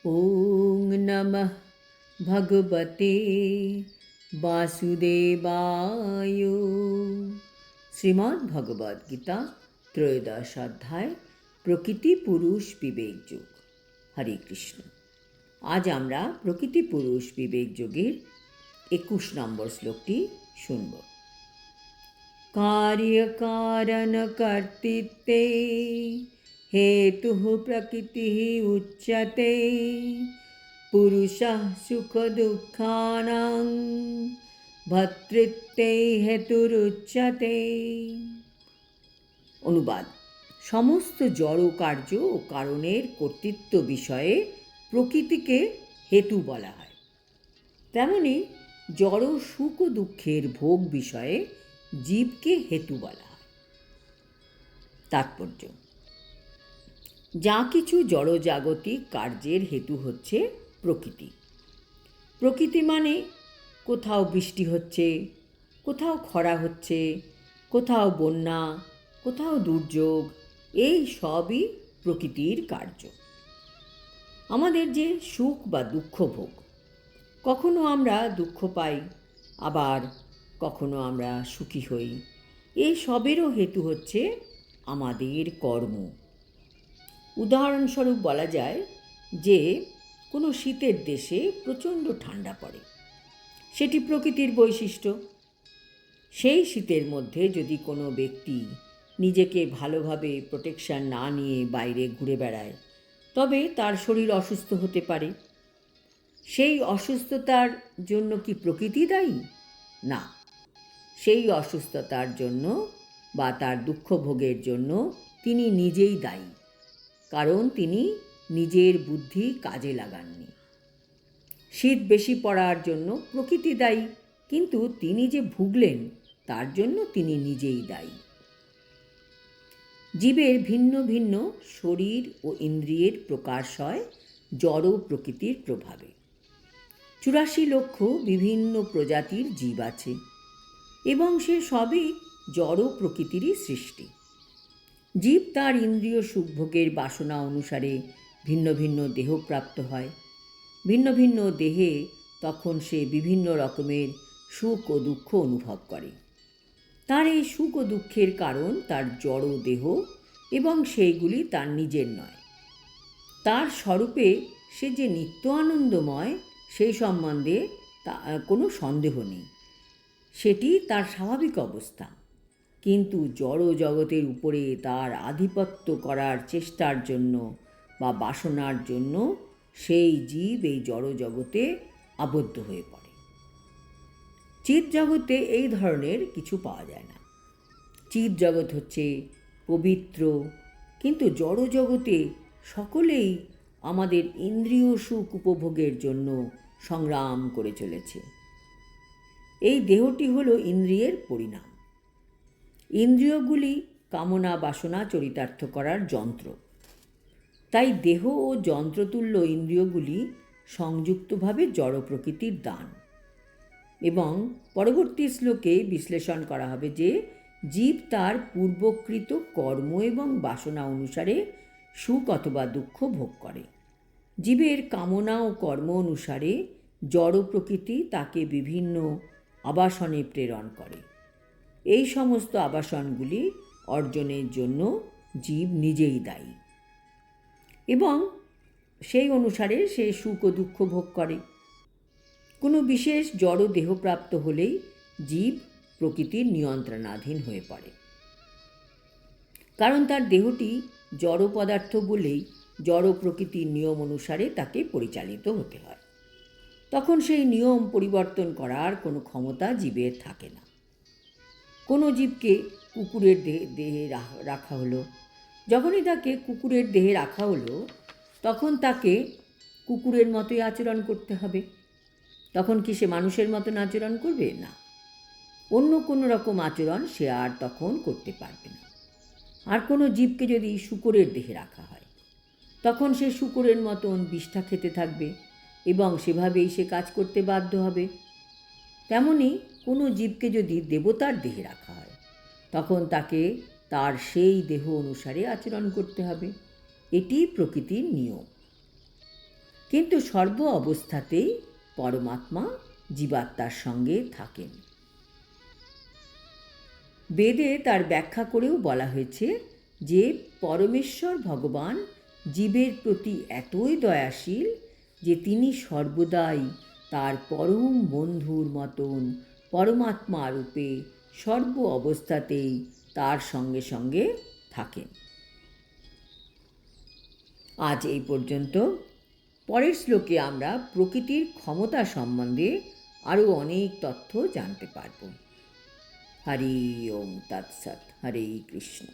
ওং নমঃ ভগবতে বাসুদেবায়। শ্রীমদ্ ভগবদ গীতা ত্রয়োদশ অধ্যায় প্রকৃতি পুরুষ বিবেক যোগ। হরে কৃষ্ণ। আজ আমরা প্রকৃতি পুরুষ বিবেক যোগের 21 নম্বর শ্লোকটি শুনব। कार्यकारण कर्तृत्वे हेतुः प्रकृतिः उच्यते पुरुषः सुख दुःखानां भर्तृत्वे हेतुरुच्यते। অনুবাদ: সমস্ত জড় কার্য ও কারণের কর্তৃত্ব বিষয়ে প্রকৃতিকে হেতু বলা হয়, তেমনি জড় সুখ ও দুঃখের ভোগ বিষয়ে জীবকে হেতু বলা হয়। তাৎপর্য: যা কিছু জড়জাগতিক কার্যের হেতু হচ্ছে প্রকৃতি। প্রকৃতি মানে কোথাও বৃষ্টি হচ্ছে, কোথাও খরা হচ্ছে, কোথাও বন্যা, কোথাও দুর্যোগ, এই সবই প্রকৃতির কার্য। আমাদের যে সুখ বা দুঃখ ভোগ, কখনো আমরা দুঃখ পাই, আবার কখনো আমরা সুখী হই, এই সবেরও হেতু হচ্ছে আমাদের কর্ম। উদাহরণস্বরূপ বলা যায় যে কোনো শীতের দেশে প্রচণ্ড ঠান্ডা পড়ে, সেটি প্রকৃতির বৈশিষ্ট্য। সেই শীতের মধ্যে যদি কোনো ব্যক্তি নিজেকে ভালোভাবে প্রোটেকশন না নিয়ে বাইরে ঘুরে বেড়ায়, তবে তার শরীর অসুস্থ হতে পারে। সেই অসুস্থতার জন্য কি প্রকৃতি দায়ী? না, সেই অসুস্থতার জন্য বা তার দুঃখ ভোগের জন্য তিনি নিজেই দায়ী, কারণ তিনি নিজের বুদ্ধি কাজে লাগাননি। শীত বেশি পড়ার জন্য প্রকৃতি দায়ী, কিন্তু তিনি যে ভুগলেন তার জন্য তিনি নিজেই দায়ী। জীবের ভিন্ন ভিন্ন শরীর ও ইন্দ্রিয়ের প্রকাশ হয় জড় প্রকৃতির প্রভাবে। 84 লক্ষ বিভিন্ন প্রজাতির জীব আছে এবং সে সবই জড় প্রকৃতিরই সৃষ্টি। জীব তার ইন্দ্রিয় সুখভোগের বাসনা অনুসারে ভিন্ন ভিন্ন দেহ প্রাপ্ত হয়। ভিন্ন ভিন্ন দেহে তখন সে বিভিন্ন রকমের সুখ ও দুঃখ অনুভব করে। তার এই সুখ ও দুঃখের কারণ তার জড় দেহ এবং সেইগুলি তার নিজের নয়। তার স্বরূপে সে যে নিত্য আনন্দময়, সেই সম্বন্ধে কোনো সন্দেহ নেই, সেটি তার স্বাভাবিক অবস্থা। কিন্তু জড় জগতের উপরে তার আধিপত্য করার চেষ্টার জন্য বা বাসনার জন্য সেই জীব এই জড় জগতে আবদ্ধ হয়ে পড়ে। চিৎ জগতে এই ধরনের কিছু পাওয়া যায় না। চিৎ জগৎ হচ্ছে পবিত্র, কিন্তু জড় জগতে সকলেই আমাদের ইন্দ্রিয় সুখ উপভোগের জন্য সংগ্রাম করে চলেছে। এই দেহটি হলো ইন্দ্রিয়ের পরিণাম। ইন্দ্রিয়গুলি কামনা বাসনা চরিতার্থ করার যন্ত্র। তাই দেহ ও যন্ত্রতুল্য ইন্দ্রিয়গুলি সংযুক্তভাবে জড় প্রকৃতির দান। এবং পরবর্তী শ্লোকে বিশ্লেষণ করা হবে যে জীব তার পূর্বকৃত কর্ম এবং বাসনা অনুসারে সুখ অথবা দুঃখ ভোগ করে। জীবের কামনা ও কর্ম অনুসারে জড় প্রকৃতি তাকে বিভিন্ন আবাসনে প্রেরণ করে। এই সমস্ত আবাসনগুলি অর্জনের জন্য জীব নিজেই দায়ী এবং সেই অনুসারে সে সুখ ও দুঃখ ভোগ করে। কোনো বিশেষ জড় দেহপ্রাপ্ত হলেই জীব প্রকৃতির নিয়ন্ত্রণাধীন হয়ে পড়ে, কারণ তার দেহটি জড় পদার্থ বলেই জড় প্রকৃতির নিয়ম অনুসারে তাকে পরিচালিত হতে হয়। তখন সেই নিয়ম পরিবর্তন করার কোনো ক্ষমতা জীবের থাকে না। কোনো জীবকে কুকুরের দেহে রাখা হলো, যখনই তাকে কুকুরের দেহে রাখা হলো তখন তাকে কুকুরের মতোই আচরণ করতে হবে। তখন কি সে মানুষের মতন আচরণ করবে? না, অন্য কোনো রকম আচরণ সে আর তখন করতে পারবে না। আর কোনো জীবকে যদি শূকরের দেহে রাখা হয়, তখন সে শূকরের মতন বিষ্ঠা খেতে থাকবে এবং সেভাবেই সে কাজ করতে বাধ্য হবে। তেমনি কোনো জীবকে যদি দেবতার দেহে রাখা হয়, তখন তাকে তার সেই দেহ অনুসারে আচরণ করতে হবে। এটি প্রকৃতির নিয়ম। কিন্তু সর্ব অবস্থাতেই পরমাত্মা জীবাত্মার সঙ্গে থাকেন। বেদে তার ব্যাখ্যা করেও বলা হয়েছে যে পরমেশ্বর ভগবান জীবের প্রতি এতই দয়াশীল যে তিনি সর্বদাই তার পরম বন্ধুর মতন পরমাত্মা রূপে সর্ব অবস্থাতেই তার সঙ্গে সঙ্গে থাকেন। আজ এই পর্যন্ত। পরের শ্লোকে আমরা প্রকৃতির ক্ষমতা সম্বন্ধে আরও অনেক তথ্য জানতে পারব। হরি ওম তৎসৎ। হরে কৃষ্ণ।